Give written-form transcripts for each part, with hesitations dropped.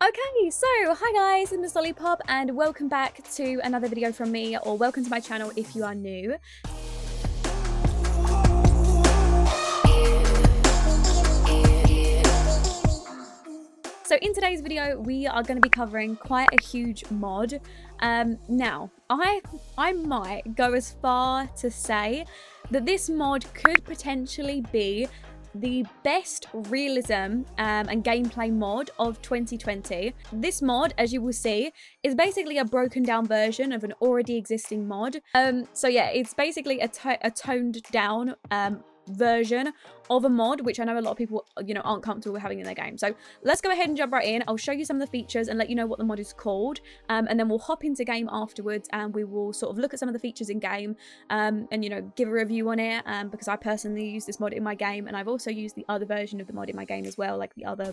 Okay, so hi guys, I'm Miss Lollipop and welcome back to another video from me, or welcome to my channel if you are new. So in today's video, we are going to be covering quite a huge mod. Now, I might go as far to say that this mod could potentially be the best realism and gameplay mod of 2020. This mod, as you will see, is basically a broken down version of an already existing mod. So yeah, it's basically a toned down version of a mod, which I know a lot of people, aren't comfortable with having in their game. So let's go ahead and jump right in. I'll show you some of the features and let you know what the mod is called, and then we'll hop into game afterwards and we will sort of look at some of the features in game and give a review on it, because I personally use this mod in my game, and I've also used the other version of the mod in my game as well, like the other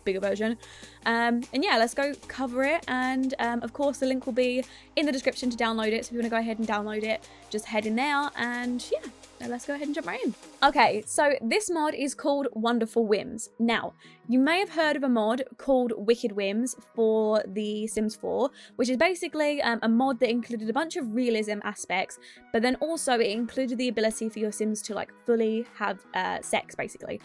bigger version. And yeah, let's go cover it, and of course the link will be in the description to download it, so if you want to go ahead and download it, just head in there, and yeah, let's go ahead and jump right in. Okay, so this mod is called Wonderful Whims. Now, you may have heard of a mod called Wicked Whims for the Sims 4, which is basically a mod that included a bunch of realism aspects, but then also it included the ability for your Sims to fully have sex, basically.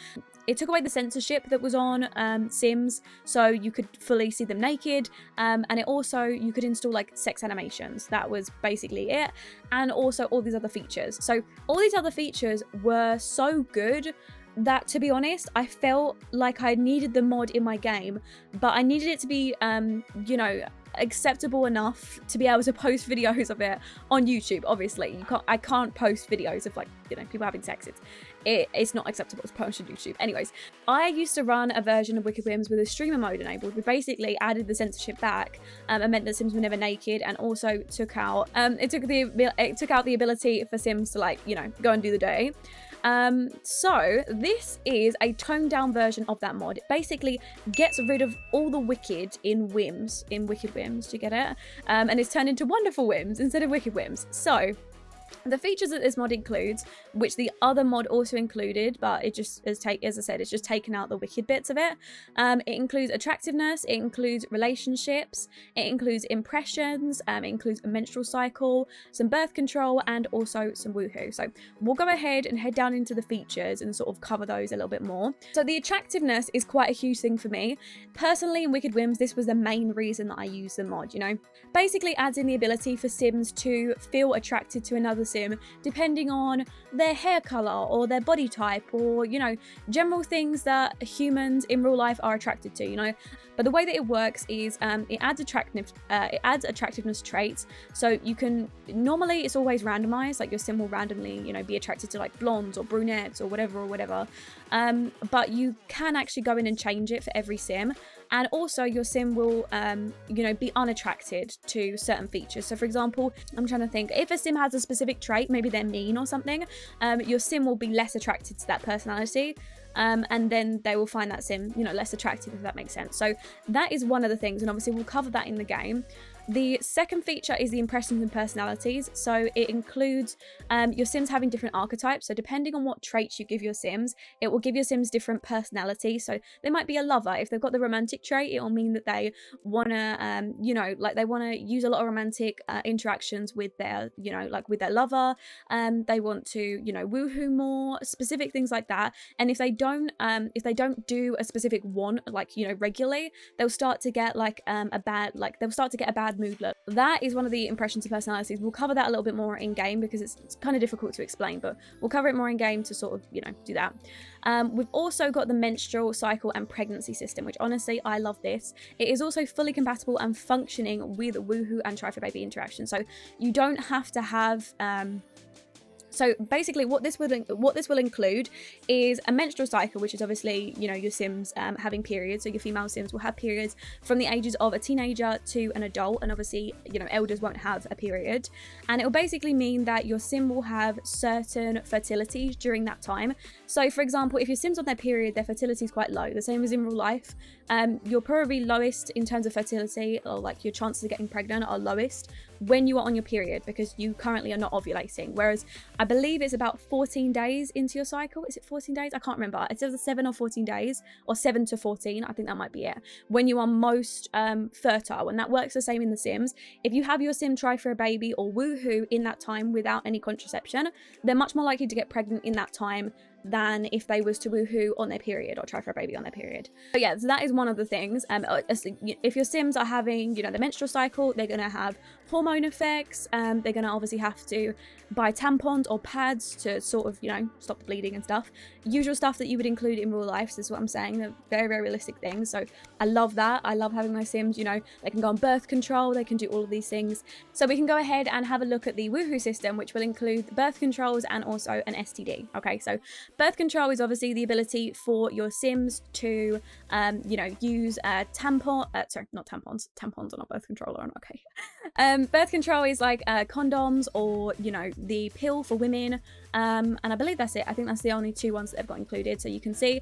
It took away the censorship that was on Sims, so you could fully see them naked, and you could install sex animations. That was basically it, and also all these other features. So all these other features were so good that, to be honest, I felt like I needed the mod in my game, but I needed it to be, acceptable enough to be able to post videos of it on YouTube. Obviously, I can't post videos of people having sex. It's not acceptable to post on YouTube. Anyways, I used to run a version of Wicked Whims with a streamer mode enabled, which basically added the censorship back and meant that Sims were never naked, and also took out it took out the ability for Sims to go and do the day. So this is a toned down version of that mod. It basically gets rid of all the wicked in Wicked Whims, do you get it? And it's turned into Wonderful Whims instead of Wicked Whims. So the features that this mod includes, which the other mod also included, but it just as I said, it's just taken out the wicked bits of it. It includes attractiveness, it includes relationships, it includes impressions, it includes a menstrual cycle, some birth control, and also some woohoo. So we'll go ahead and head down into the features and sort of cover those a little bit more. So the attractiveness is quite a huge thing for me. Personally, in Wicked Whims, this was the main reason that I used the mod, Basically adds in the ability for Sims to feel attracted to another Sim depending on their hair color or their body type, or general things that humans in real life are attracted to, But the way that it works is it adds attractiveness traits. So you can, normally it's always randomized, your Sim will randomly be attracted to blondes or brunettes or whatever, but you can actually go in and change it for every Sim. And also your Sim will be unattracted to certain features. So for example, I'm trying to think, if a Sim has a specific trait, maybe they're mean or something, your Sim will be less attracted to that personality, and then they will find that Sim less attractive, if that makes sense. So that is one of the things, and obviously we'll cover that in the game. The second feature is the impressions and personalities. So it includes your Sims having different archetypes. So depending on what traits you give your Sims, it will give your Sims different personalities. So they might be a lover. If they've got the romantic trait, it will mean that they want to, they want to use a lot of romantic interactions with their, with their lover. They want to, woohoo more, specific things like that. And if they don't do a specific one, regularly, they'll start to get a bad mood look. That is one of the impressions of personalities. We'll cover that a little bit more in game because it's kind of difficult to explain, but we'll cover it more in game to sort of do that. We've also got the menstrual cycle and pregnancy system, which honestly I love this. It is also fully compatible and functioning with woohoo and try for baby interaction, so you don't have to have So basically what this will include is a menstrual cycle, which is obviously, your Sims having periods. So your female Sims will have periods from the ages of a teenager to an adult, and obviously, elders won't have a period. And it will basically mean that your Sim will have certain fertility during that time. So for example, if your Sim's on their period, their fertility is quite low, the same as in real life. You're probably lowest in terms of fertility, or your chances of getting pregnant are lowest when you are on your period, because you currently are not ovulating. Whereas I believe it's about 14 days into your cycle. Is it 14 days? I can't remember. It's either 7 or 14 days, or 7 to 14. I think that might be it. When you are most fertile, and that works the same in The Sims. If you have your sim try for a baby or woohoo in that time without any contraception, they're much more likely to get pregnant in that time than if they was to woohoo on their period or try for a baby on their period. But yeah, so that is one of the things. If your sims are having, you know, the menstrual cycle, they're going to have hormone effects. They're going to obviously have to buy tampons or pads to sort of, you know, stop the bleeding and stuff. Usual stuff that you would include in real life. So this is what I'm saying. They're very, very realistic things. So I love that. I love having my sims, you know, they can go on birth control. They can do all of these things. So we can go ahead and have a look at the woohoo system, which will include birth controls and also an STD. Okay, so birth control is obviously the ability for your sims to, you know, use tampons are not birth control, aren't okay. Birth control is like condoms, or, you know, the pill for women. And I believe that's it. I think that's the only two ones that they've got included. So you can see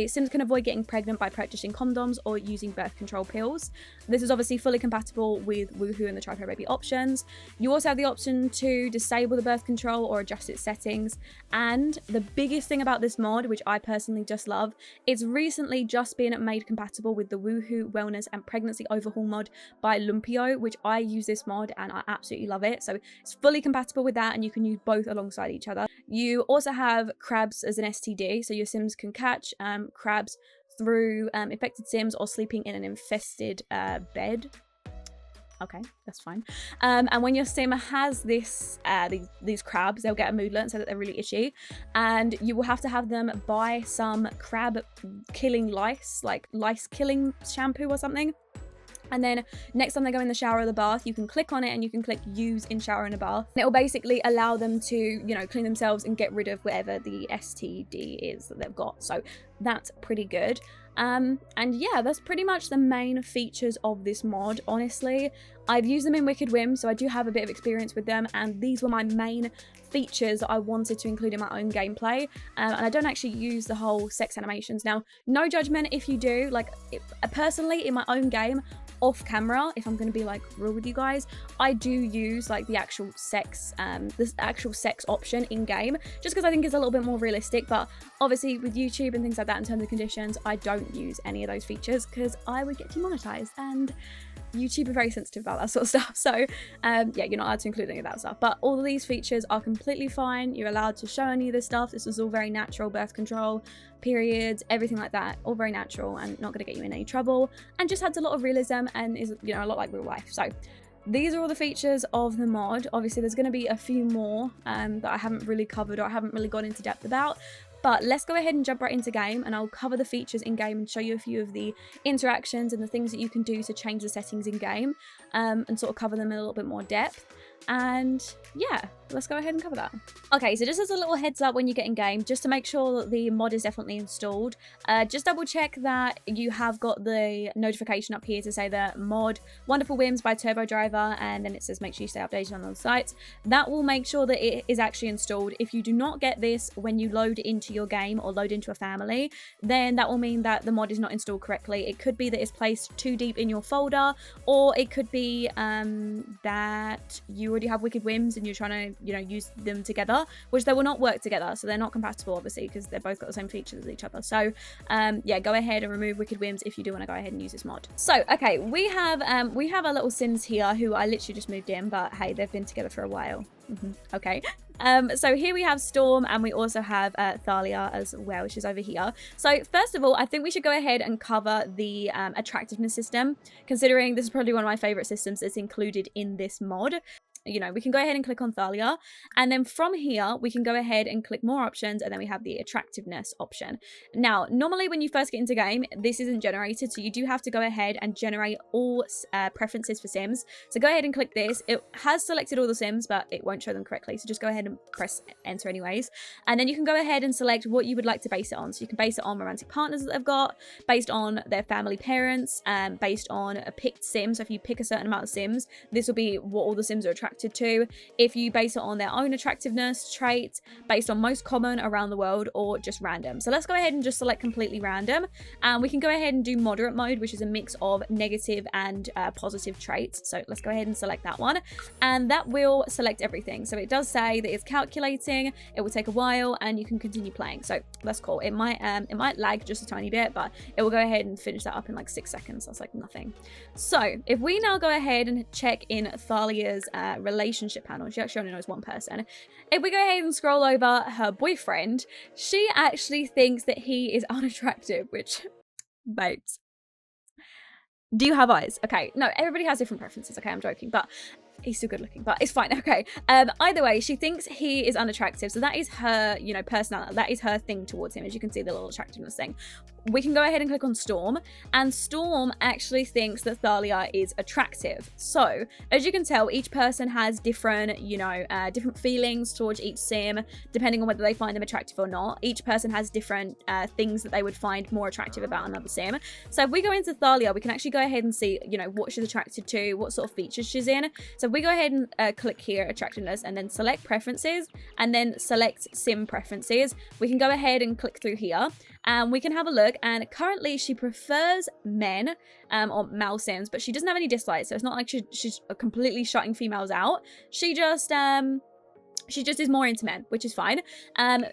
sims can avoid getting pregnant by purchasing condoms or using birth control pills. This is obviously fully compatible with woohoo and the try for a baby options. You also have the option to disable the birth control or adjust its settings. And the biggest thing about this mod, which I personally just love, it's recently just been made compatible with the woohoo wellness and pregnancy overhaul mod by Lumpio, which I use this mod and I absolutely love it. So it's fully compatible with that, and you can use both alongside each other. You also have crabs as an STD, so your sims can catch crabs through infected sims or sleeping in an infested bed. Okay, that's fine. And when your sim has these crabs, they'll get a mood alert, so that they're really itchy, and you will have to have them buy some crab killing lice, like lice killing shampoo or something. And then next time they go in the shower or the bath, you can click on it and you can click use in shower and a bath. And it will basically allow them to, you know, clean themselves and get rid of whatever the STD is that they've got. So that's pretty good. And yeah, that's pretty much the main features of this mod. Honestly, I've used them in Wicked Whims, so I do have a bit of experience with them, and these were my main features that I wanted to include in my own gameplay. And I don't actually use the whole sex animations. Now, no judgment if you do. Like, personally, in my own game, off camera, if I'm going to be like real with you guys, I do use like the actual sex option in game, just because I think it's a little bit more realistic. But obviously with YouTube and things like that, in terms of conditions, I don't use any of those features because I would get demonetized, and YouTube are very sensitive about that sort of stuff. So yeah, you're not allowed to include any of that stuff. But all of these features are completely fine. You're allowed to show any of this stuff. This is all very natural. Birth control, periods, everything like that, all very natural and not going to get you in any trouble, and just adds a lot of realism and is, you know, a lot like real life. So these are all the features of the mod. Obviously there's going to be a few more that I haven't really covered or I haven't really gone into depth about. But let's go ahead and jump right into game, and I'll cover the features in game and show you a few of the interactions and the things that you can do to change the settings in game, and sort of cover them in a little bit more depth. And yeah, let's go ahead and cover that. Okay, so just as a little heads up when you get in game, just to make sure that the mod is definitely installed, just double check that you have got the notification up here to say that mod Wonderful Whims by Turbo Driver, and then it says make sure you stay updated on those sites. That will make sure that it is actually installed. If you do not get this when you load into your game or load into a family, then that will mean that the mod is not installed correctly. It could be that it's placed too deep in your folder, or it could be that you already have Wicked Whims and you're trying to, you know, use them together, which they will not work together, so they're not compatible obviously because they've both got the same features as each other. So yeah, go ahead and remove Wicked Whims if you do want to go ahead and use this mod. So okay, we have our little sims here who I literally just moved in, but hey, they've been together for a while. Okay, so here we have Storm, and we also have Thalia as well, she's over here. So first of all, I think we should go ahead and cover the attractiveness system, considering this is probably one of my favorite systems that's included in this mod. You know, we can go ahead and click on Thalia, and then from here we can go ahead and click more options, and then we have the attractiveness option. Now, normally when you first get into game, this isn't generated, so you do have to go ahead and generate all preferences for sims. So go ahead and click this. It has selected all the sims, but it won't show them correctly, so just go ahead and press enter anyways, and then you can go ahead and select what you would like to base it on. So you can base it on romantic partners that they've got, based on their family parents, based on a picked sim. So if you pick a certain amount of sims, this will be what all the sims are attracted attracted to, if you base it on their own attractiveness traits, based on most common around the world, or just random. So let's go ahead and just select completely random, and we can go ahead and do moderate mode, which is a mix of negative and positive traits. So let's go ahead and select that one, and that will select everything. So it does say that it's calculating, it will take a while, and you can continue playing. So that's cool. It might lag just a tiny bit, but it will go ahead and finish that up in like 6 seconds. That's like nothing. So if we now go ahead and check in Thalia's relationship panel, she actually only knows one person. If we go ahead and scroll over her boyfriend, she actually thinks that he is unattractive, which, babes, do you have eyes? Okay, no, everybody has different preferences. Okay, I'm joking, but he's still good looking, but it's fine. Okay, either way, she thinks he is unattractive, so that is her, you know, personality. That is her thing towards him. As you can see, the little attractiveness thing. We can go ahead and click on Storm, and Storm actually thinks that Thalia is attractive. So as you can tell, each person has different, you know, different feelings towards each sim, depending on whether they find them attractive or not. Each person has different things that they would find more attractive about another sim. So if we go into Thalia, we can actually go ahead and see, you know, what she's attracted to, what sort of features she's in. So if we go ahead and click here, attractiveness, and then select preferences, and then select sim preferences, we can go ahead and click through here, and we can have a look. And currently she prefers men or male sims, but she doesn't have any dislikes, so it's not like she's completely shutting females out. She just is more into men, which is fine.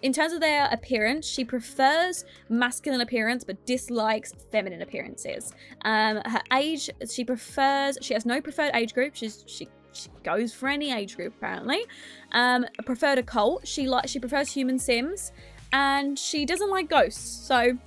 In terms of their appearance, she prefers masculine appearance but dislikes feminine appearances. Her age, she has no preferred age group. She goes for any age group apparently. Preferred occult, she prefers human sims, and she doesn't like ghosts. So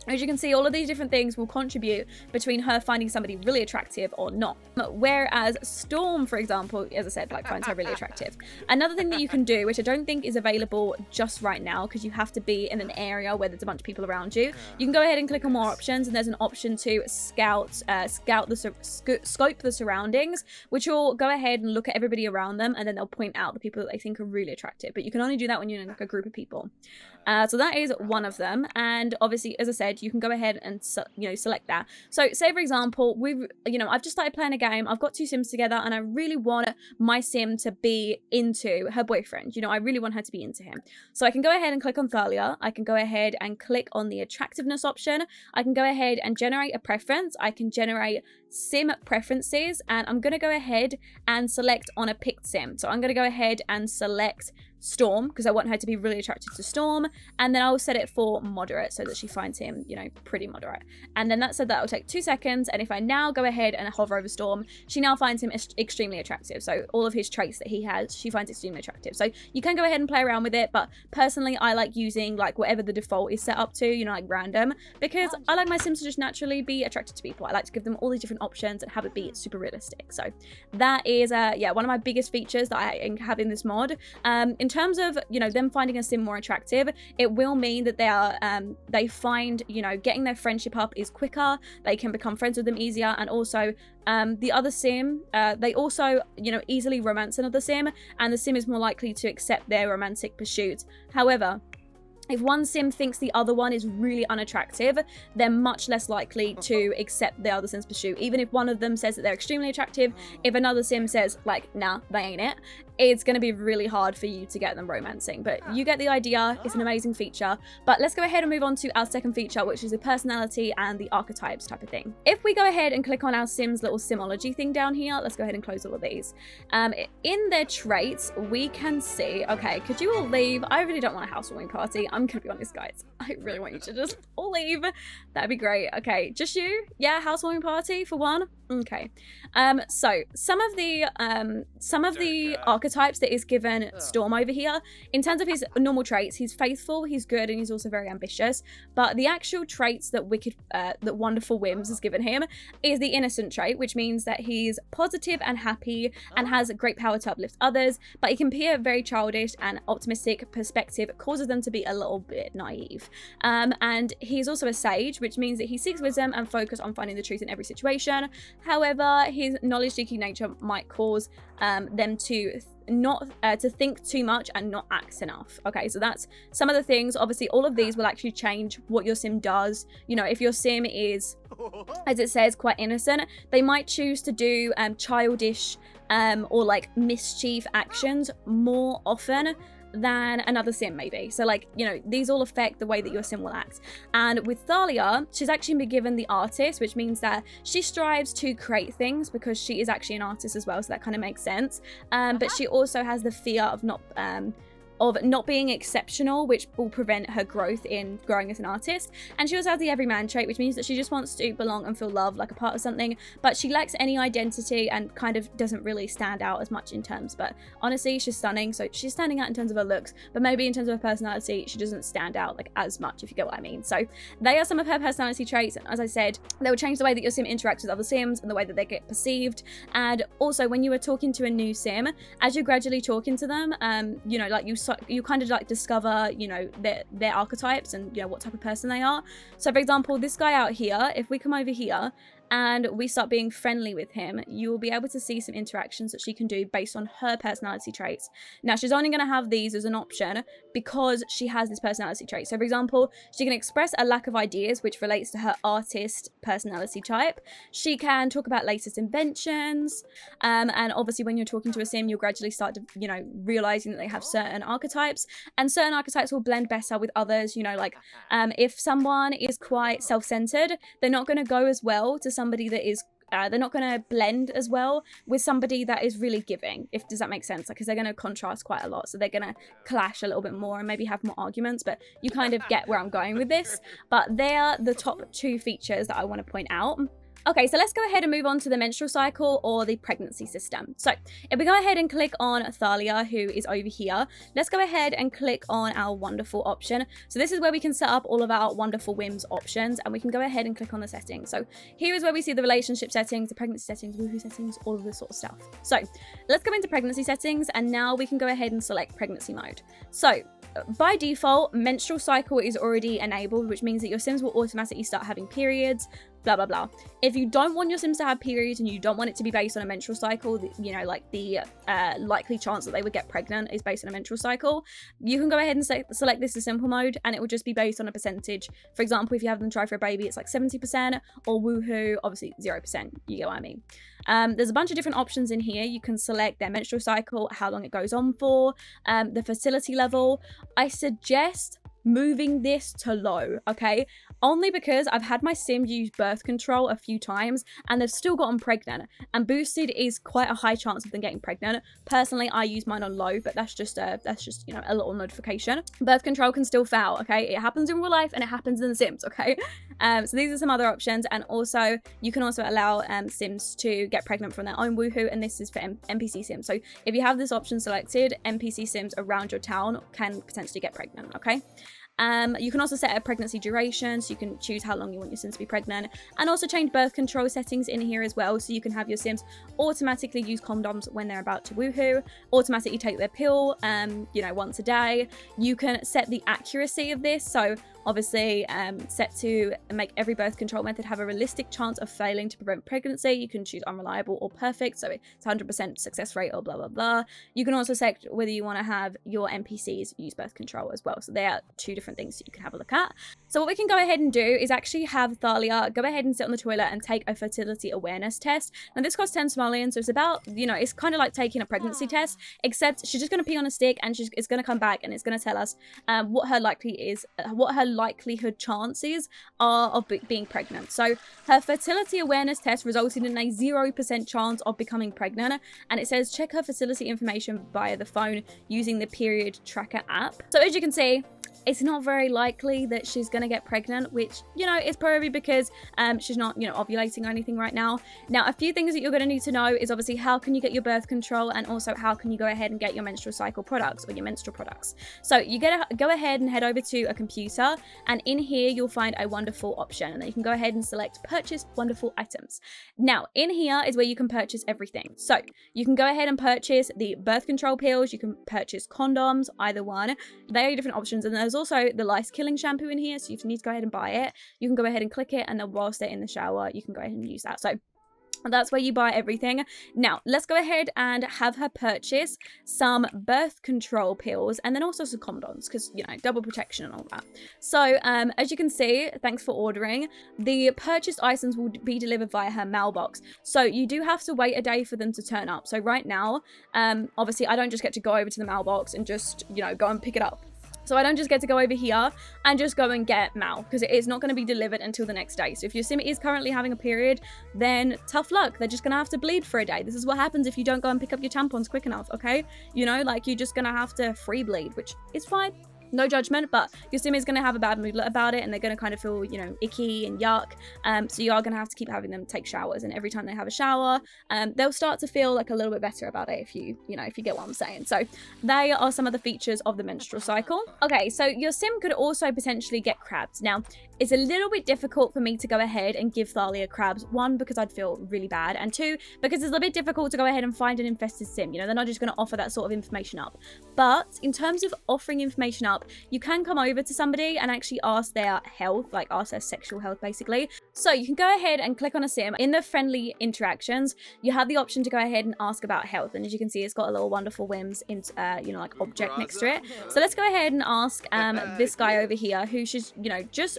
as you can see, all of these different things will contribute between her finding somebody really attractive or not. Whereas Storm, for example, as I said, like, finds her really attractive. Another thing that you can do, which I don't think is available just right now, because you have to be in an area where there's a bunch of people around you, you can go ahead and click on more options, and there's an option to scope the surroundings, which will go ahead and look at everybody around them, and then they'll point out the people that they think are really attractive. But you can only do that when you're in like a group of people. So that is one of them, and obviously, as I said, you can go ahead and select that. So say for example, I've just started playing a game, I've got two sims together, and I really want my sim to be into her boyfriend. You know, I really want her to be into him. So I can go ahead and click on Thalia, I can go ahead and click on the attractiveness option, I can go ahead and generate a preference, I can generate sim preferences, and I'm going to go ahead and select on a picked sim. So I'm going to go ahead and select Storm, because I want her to be really attracted to Storm, and then I'll set it for moderate so that she finds him, you know, pretty moderate. And then that said, that will take 2 seconds, and if I now go ahead and hover over Storm, she now finds him extremely attractive. So all of his traits that he has, she finds extremely attractive. So you can go ahead and play around with it, but personally I like using like whatever the default is set up to, you know, like random, because I like my sims to just naturally be attracted to people. I like to give them all these different options and have it be super realistic. So that is yeah, one of my biggest features that I have in this mod. In terms of, you know, them finding a sim more attractive, it will mean that they find, you know, getting their friendship up is quicker, they can become friends with them easier, and also the other sim, they also, you know, easily romance another sim, and the sim is more likely to accept their romantic pursuits. However, if one sim thinks the other one is really unattractive, they're much less likely to accept the other sim's pursuit. Even if one of them says that they're extremely attractive, if another sim says, like, nah, they ain't it, it's going to be really hard for you to get them romancing. But you get the idea. It's an amazing feature. But let's go ahead and move on to our second feature, which is the personality and the archetypes type of thing. If we go ahead and click on our sim's little simology thing down here, let's go ahead and close all of these. In their traits, we can see, okay, could you all leave? I really don't want a housewarming party. I'm gonna be honest, guys. I really want you to just all leave. That'd be great. Okay, just you? Yeah, housewarming party for one? Okay. So some of the archetypes that is given Storm over here, in terms of his normal traits, he's faithful, he's good, and he's also very ambitious. But the actual traits that that wonderful Whims has given him is the innocent trait, which means that he's positive and happy and has great power to uplift others, but he can appear very childish, and optimistic perspective causes them to be a little bit naive. And he's also a sage, which means that he seeks wisdom and focus on finding the truth in every situation. However, his knowledge-seeking nature might cause them to to think too much and not act enough. Okay, so that's some of the things. Obviously, all of these will actually change what your sim does. You know, if your sim is, as it says, quite innocent, they might choose to do childish or like mischief actions more often than another sim maybe. So like, you know, these all affect the way that your sim will act. And with Thalia, she's actually been given the artist, which means that she strives to create things because she is actually an artist as well, so that kind of makes sense. But she also has the fear of not being exceptional, which will prevent her growth in growing as an artist. And she also has the everyman trait, which means that she just wants to belong and feel loved, like a part of something, but she lacks any identity and kind of doesn't really stand out as much in terms. But honestly, she's stunning, so she's standing out in terms of her looks, but maybe in terms of her personality, she doesn't stand out like as much, if you get what I mean. So they are some of her personality traits, and as I said, they will change the way that your sim interacts with other sims and the way that they get perceived. And also, when you are talking to a new sim, as you're gradually talking to them, you know, like you kind of like discover, you know, their archetypes and, you know, what type of person they are. So for example, this guy out here, if we come over here and we start being friendly with him, you will be able to see some interactions that she can do based on her personality traits. Now, she's only going to have these as an option because she has this personality trait. So for example, she can express a lack of ideas, which relates to her artist personality type. She can talk about latest inventions, and obviously when you're talking to a sim, you'll gradually start to, you know, realizing that they have certain archetypes, and certain archetypes will blend better with others. You know, like if someone is quite self-centered, they're not going to go as well to somebody that is they're not going to blend as well with somebody that is really giving, does that make sense? Like, because they're going to contrast quite a lot, so they're going to clash a little bit more and maybe have more arguments. But you kind of get where I'm going with this. But they're the top 2 features that I want to point out. Okay, so let's go ahead and move on to the menstrual cycle or the pregnancy system. So if we go ahead and click on Thalia, who is over here, let's go ahead and click on our wonderful option. So this is where we can set up all of our wonderful Whims options, and we can go ahead and click on the settings. So here is where we see the relationship settings, the pregnancy settings, woohoo settings, all of this sort of stuff. So let's go into pregnancy settings, and now we can go ahead and select pregnancy mode. So by default, menstrual cycle is already enabled, which means that your sims will automatically start having periods, blah blah blah. If you don't want your sims to have periods and you don't want it to be based on a menstrual cycle, you know, like the likely chance that they would get pregnant is based on a menstrual cycle, you can go ahead and select this as simple mode, and it will just be based on a percentage. For example, if you have them try for a baby, it's like 70%, or woohoo, obviously 0%. You get what I mean? There's a bunch of different options in here. You can select their menstrual cycle, how long it goes on for, the fertility level. I suggest moving this to low, okay? Only because I've had my sim use birth control a few times and they've still gotten pregnant, and boosted is quite a high chance of them getting pregnant. Personally, I use mine on low, but that's just you know, a little notification. Birth control can still fail, okay? It happens in real life and it happens in the sims, okay? So these are some other options, and also you can also allow sims to get pregnant from their own woohoo, and this is for NPC sims. So if you have this option selected, NPC sims around your town can potentially get pregnant, okay? You can also set a pregnancy duration, so you can choose how long you want your sims to be pregnant, and also change birth control settings in here as well, so you can have your sims automatically use condoms when they're about to woohoo, automatically take their pill, you know, once a day. You can set the accuracy of this, so obviously set to make every birth control method have a realistic chance of failing to prevent pregnancy. You can choose unreliable or perfect, so it's 100% success rate or blah blah blah. You can also select whether you want to have your NPCs use birth control as well, so they are 2 different things you can have a look at. So what we can go ahead and do is actually have Thalia go ahead and sit on the toilet and take a fertility awareness test. Now this costs 10 simoleons, so it's about, you know, it's kind of like taking a pregnancy test, except she's just going to pee on a stick and it's going to come back and it's going to tell us what her likelihood chances are of being pregnant. So her fertility awareness test resulted in a 0% chance of becoming pregnant, and it says check her fertility information via the phone using the period tracker app. So as you can see, it's not very likely that she's going to get pregnant, which, you know, is probably because she's not, you know, ovulating or anything right now. Now, a few things that you're going to need to know is obviously how can you get your birth control, and also how can you go ahead and get your menstrual cycle products or your menstrual products. So you go ahead and head over to a computer, and in here you'll find a wonderful option, and then you can go ahead and select purchase wonderful items. Now, in here is where you can purchase everything. So you can go ahead and purchase the birth control pills, you can purchase condoms, either one. They are different options, and there's also the lice killing shampoo in here, so you need to go ahead and buy it. You can go ahead and click it, and then whilst they're in the shower you can go ahead and use that. So That's where you buy everything. Now, let's go ahead and have her purchase some birth control pills and then also some condoms because, you know, double protection and all that. So, as you can see, thanks for ordering. The purchased items will be delivered via her mailbox. So, you do have to wait a day for them to turn up. So, right now, obviously, I don't just get to go over to the mailbox and just, you know, go and pick it up. So I don't just get to go over here and just go and get mail because it is not going to be delivered until the next day. So if your sim is currently having a period, then tough luck. They're just going to have to bleed for a day. This is what happens if you don't go and pick up your tampons quick enough, okay? You know, like you're just going to have to free bleed, which is fine. No judgment, but your sim is going to have a bad mood about it and they're going to kind of feel, you know, icky and yuck. So you are going to have to keep having them take showers, and every time they have a shower, they'll start to feel like a little bit better about it if you get what I'm saying. So they are some of the features of the menstrual cycle. Okay, so your sim could also potentially get crabs. Now, it's a little bit difficult for me to go ahead and give Thalia crabs. One, because I'd feel really bad, and two, because it's a bit difficult to go ahead and find an infested sim. You know, they're not just going to offer that sort of information up. But in terms of offering information up, you can come over to somebody and actually ask their health, like ask their sexual health basically. So you can go ahead and click on a sim. In the friendly interactions, you have the option to go ahead and ask about health, and as you can see, it's got a little wonderful Whims in, you know, like object next to it. So let's go ahead and ask this guy over here, who she's, you know, just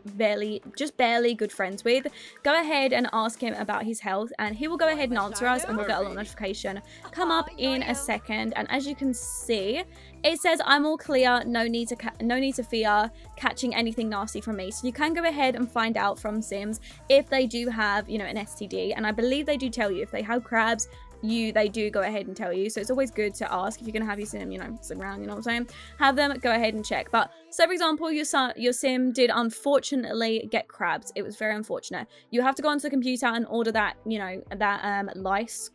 barely good friends with. Go ahead and ask him about his health, and he will go ahead and answer us, and we'll get a little notification come up in a second. And as you can see, it says, I'm all clear, no need to fear catching anything nasty from me. So you can go ahead and find out from sims if they do have, you know, an STD, and I believe they do tell you if they have crabs. They do go ahead and tell you, so it's always good to ask if you're gonna have your sim, you know, sit around, you know what I'm saying, have them go ahead and check. But so for example, your sim did unfortunately get crabs. It was very unfortunate. You have to go onto the computer and order that, you know, that lice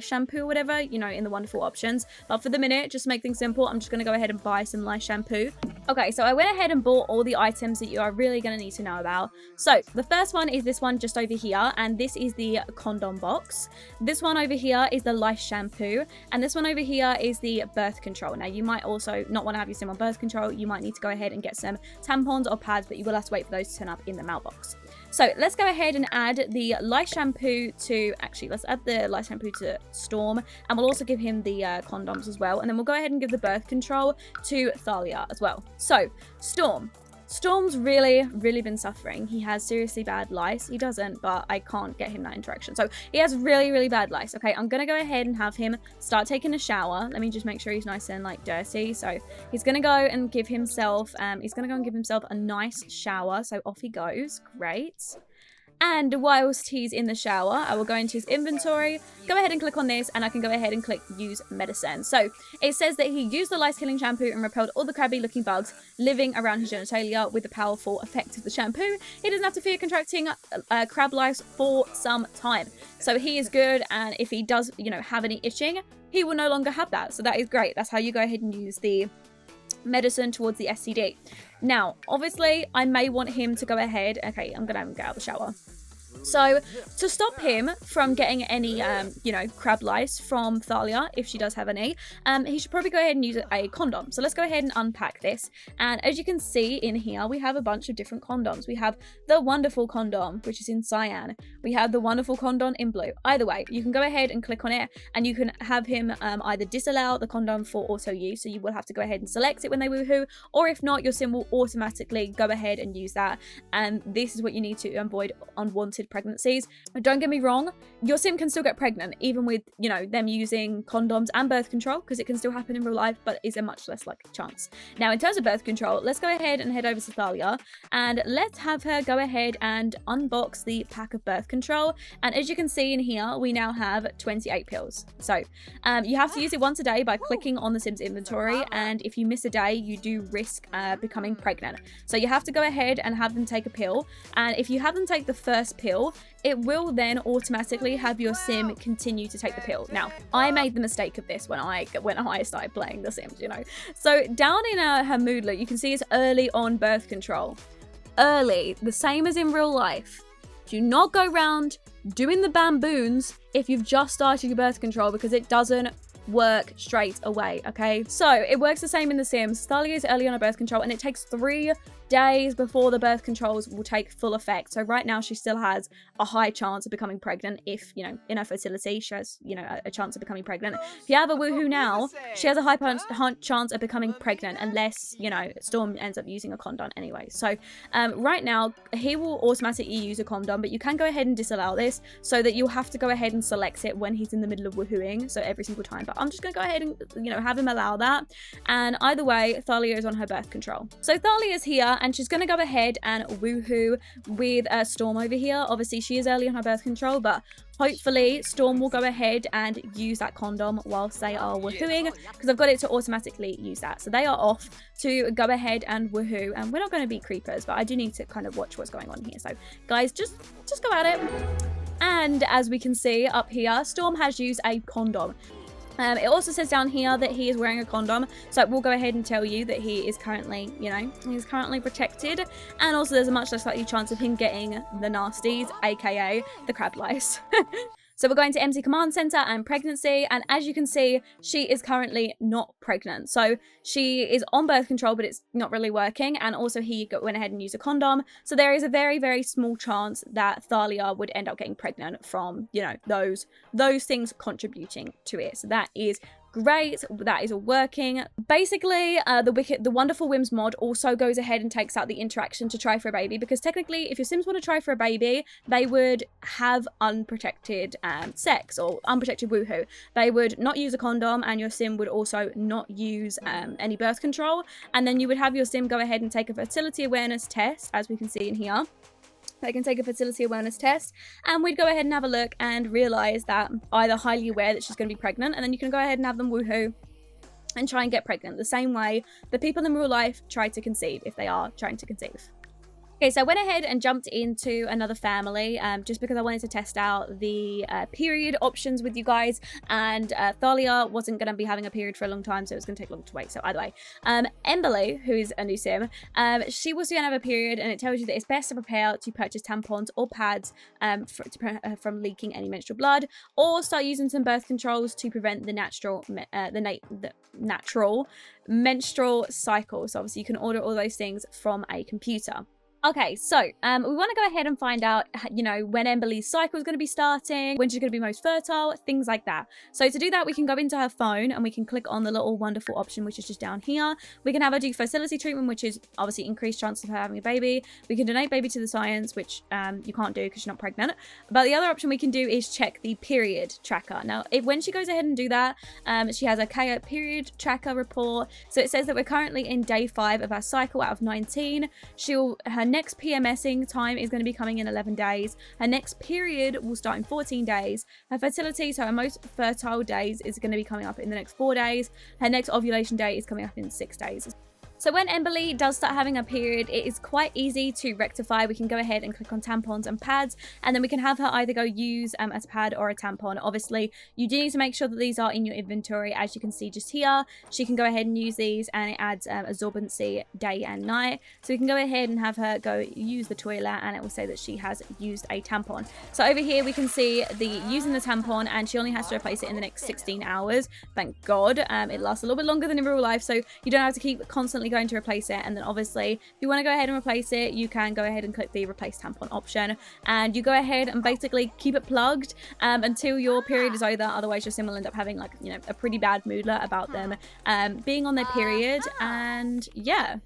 shampoo or whatever, you know, in the wonderful options. But for the minute, just to make things simple, I'm just going to go ahead and buy some lice shampoo. Okay, so I went ahead and bought all the items that you are really going to need to know about. So the first one is this one just over here, and this is the condom box. This one over here is the lice shampoo, and this one over here is the birth control. Now, you might also not want to have your sim on birth control. You might need to go ahead and get some tampons or pads, but you will have to wait for those to turn up in the mailbox. So let's go ahead and add the lice shampoo to, actually, let's add the lice shampoo to Storm, and we'll also give him the condoms as well, and then we'll go ahead and give the birth control to Thalia as well. So Storm's really been suffering. He has seriously bad lice. He doesn't, but I can't get him that interaction. So he has really bad lice. Okay, I'm gonna go ahead and have him start taking a shower. Let me just make sure he's nice and like dirty. So he's gonna go and give himself a nice shower. So off he goes. Great. And whilst he's in the shower, I will go into his inventory, go ahead and click on this, and I can go ahead and click use medicine. So it says that he used the lice killing shampoo and repelled all the crabby looking bugs living around his genitalia with the powerful effect of the shampoo. He doesn't have to fear contracting crab lice for some time. So he is good, and if he does, you know, have any itching, he will no longer have that. So that is great. That's how you go ahead and use the medicine towards the STD. Now, obviously, I may want him to go ahead. Okay, I'm gonna have him get out of the shower. So to stop him from getting any, you know, crab lice from Thalia, if she does have any, he should probably go ahead and use a condom. So let's go ahead and unpack this. And as you can see in here, we have a bunch of different condoms. We have the wonderful condom, which is in cyan. We have the wonderful condom in blue. Either way, you can go ahead and click on it, and you can have him either disallow the condom for auto use. So you will have to go ahead and select it when they woohoo, or if not, your sim will automatically go ahead and use that. And this is what you need to avoid unwanted pregnancies. Don't get me wrong, your sim can still get pregnant even with, you know, them using condoms and birth control, because it can still happen in real life, but is a much less likely chance. Now, in terms of birth control, let's go ahead and head over to Thalia, and let's have her go ahead and unbox the pack of birth control. And as you can see in here, we now have 28 pills. So you have to use it once a day by clicking on the sim's inventory, and if you miss a day, you do risk becoming pregnant. So you have to go ahead and have them take a pill, and if you have them take the first pill, it will then automatically have your sim continue to take the pill. Now, I made the mistake of this when I started playing The Sims, you know. So down in her moodlet, you can see it's early on birth control. Early, the same as in real life. Do not go around doing the bamboons if you've just started your birth control, because it doesn't work straight away, okay? So it works the same in The Sims. Thalia is early on a birth control, and it takes 3 days before the birth controls will take full effect. So right now she still has a high chance of becoming pregnant if, you know, in her fertility she has, you know, a chance of becoming pregnant. If you have a woohoo now, she has a high chance of becoming pregnant unless, you know, Storm ends up using a condom anyway. So right now he will automatically use a condom, but you can go ahead and disallow this so that you'll have to go ahead and select it when he's in the middle of woohooing, so every single time. But I'm just gonna go ahead and, you know, have him allow that. And either way, Thalia is on her birth control. So Thalia is here and she's going to go ahead and woohoo with Storm over here. Obviously she is early on her birth control, but hopefully Storm will go ahead and use that condom whilst they are woohooing, because I've got it to automatically use that. So they are off to go ahead and woohoo, and we're not going to be creepers, but I do need to kind of watch what's going on here. So guys, just go at it. And as we can see up here, Storm has used a condom. It also says down here that he is wearing a condom, so we'll go ahead and tell you that he is currently, you know, he's currently protected, and also there's a much less likely chance of him getting the nasties, aka the crab lice. So we're going to MC Command Center and pregnancy, and as you can see, she is currently not pregnant. So she is on birth control, but it's not really working, and also he went ahead and used a condom. So there is a very, very small chance that Thalia would end up getting pregnant from, you know, those things contributing to it. So that is great, that is all working. Basically, the Wonderful Whims mod also goes ahead and takes out the interaction to try for a baby, because technically if your Sims want to try for a baby, they would have unprotected sex or unprotected woohoo. They would not use a condom, and your Sim would also not use any birth control, and then you would have your Sim go ahead and take a fertility awareness test, as we can see in here. They can take a fertility awareness test, and we'd go ahead and have a look and realise that either highly aware that she's going to be pregnant, and then you can go ahead and have them woohoo and try and get pregnant the same way the people in real life try to conceive, if they are trying to conceive. Okay, so I went ahead and jumped into another family just because I wanted to test out the period options with you guys, and Thalia wasn't going to be having a period for a long time, so it was going to take long to wait. So either way, Emberly, who is a new Sim, she was going to have a period, and it tells you that it's best to prepare to purchase tampons or pads from leaking any menstrual blood, or start using some birth controls to prevent the natural menstrual cycle. So obviously you can order all those things from a computer. Okay, so we want to go ahead and find out, you know, when Emberly's cycle is going to be starting, when she's going to be most fertile, things like that. So to do that, we can go into her phone and we can click on the little wonderful option, which is just down here. We can have her do fertility treatment, which is obviously increased chances of her having a baby. We can donate baby to the science, which you can't do because she's not pregnant. But the other option we can do is check the period tracker. Now, when she goes ahead and do that, she has a period tracker report. So it says that we're currently in day 5 of her cycle out of 19. Her next PMSing time is going to be coming in 11 days. Her next period will start in 14 days. Her fertility, so her most fertile days, is going to be coming up in the next 4 days. Her next ovulation date is coming up in 6 days. So when Emberly does start having a period, it is quite easy to rectify. We can go ahead and click on tampons and pads, and then we can have her either go use a pad or a tampon. Obviously, you do need to make sure that these are in your inventory. As you can see just here, she can go ahead and use these, and it adds absorbency day and night. So we can go ahead and have her go use the toilet, and it will say that she has used a tampon. So over here, we can see using the tampon, and she only has to replace it in the next 16 hours. Thank God. It lasts a little bit longer than in real life, so you don't have to keep constantly going to replace it. And then obviously if you want to go ahead and replace it, you can go ahead and click the replace tampon option, and you go ahead and basically keep it plugged until your period is over. Otherwise your Sim will end up having, like, you know, a pretty bad moodlet about them being on their period. And yeah,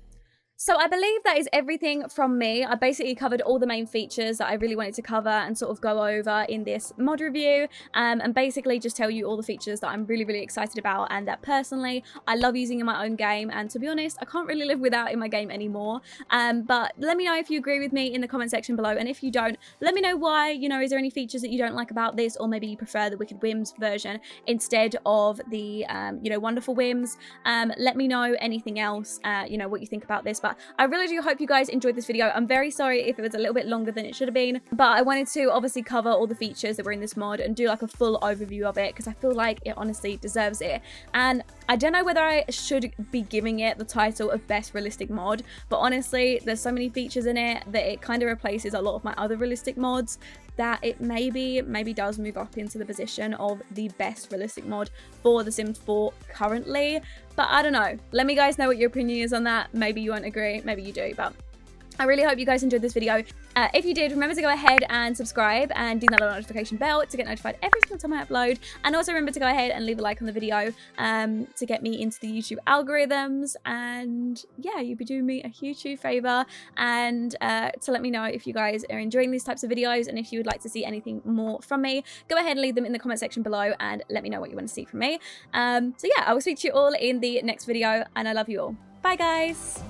so I believe that is everything from me. I basically covered all the main features that I really wanted to cover and sort of go over in this mod review, and basically just tell you all the features that I'm really, really excited about and that personally I love using in my own game, and to be honest, I can't really live without in my game anymore. But let me know if you agree with me in the comment section below, and if you don't, let me know why. You know, is there any features that you don't like about this, or maybe you prefer the Wicked Whims version instead of the you know, Wonderful Whims? Let me know anything else, you know, what you think about this. But I really do hope you guys enjoyed this video. I'm very sorry if it was a little bit longer than it should have been, but I wanted to obviously cover all the features that were in this mod and do like a full overview of it, because I feel like it honestly deserves it. And I don't know whether I should be giving it the title of best realistic mod, but honestly there's so many features in it that it kind of replaces a lot of my other realistic mods, that it maybe does move up into the position of the best realistic mod for The Sims 4 currently. But I don't know. Let me guys know what your opinion is on that. Maybe you won't agree, maybe you do, but I really hope you guys enjoyed this video. If you did, remember to go ahead and subscribe and ding that little notification bell to get notified every single time I upload. And also remember to go ahead and leave a like on the video to get me into the YouTube algorithms. And yeah, you'd be doing me a huge favor. And to let me know if you guys are enjoying these types of videos and if you would like to see anything more from me, go ahead and leave them in the comment section below and let me know what you want to see from me. So yeah, I will speak to you all in the next video, and I love you all. Bye guys.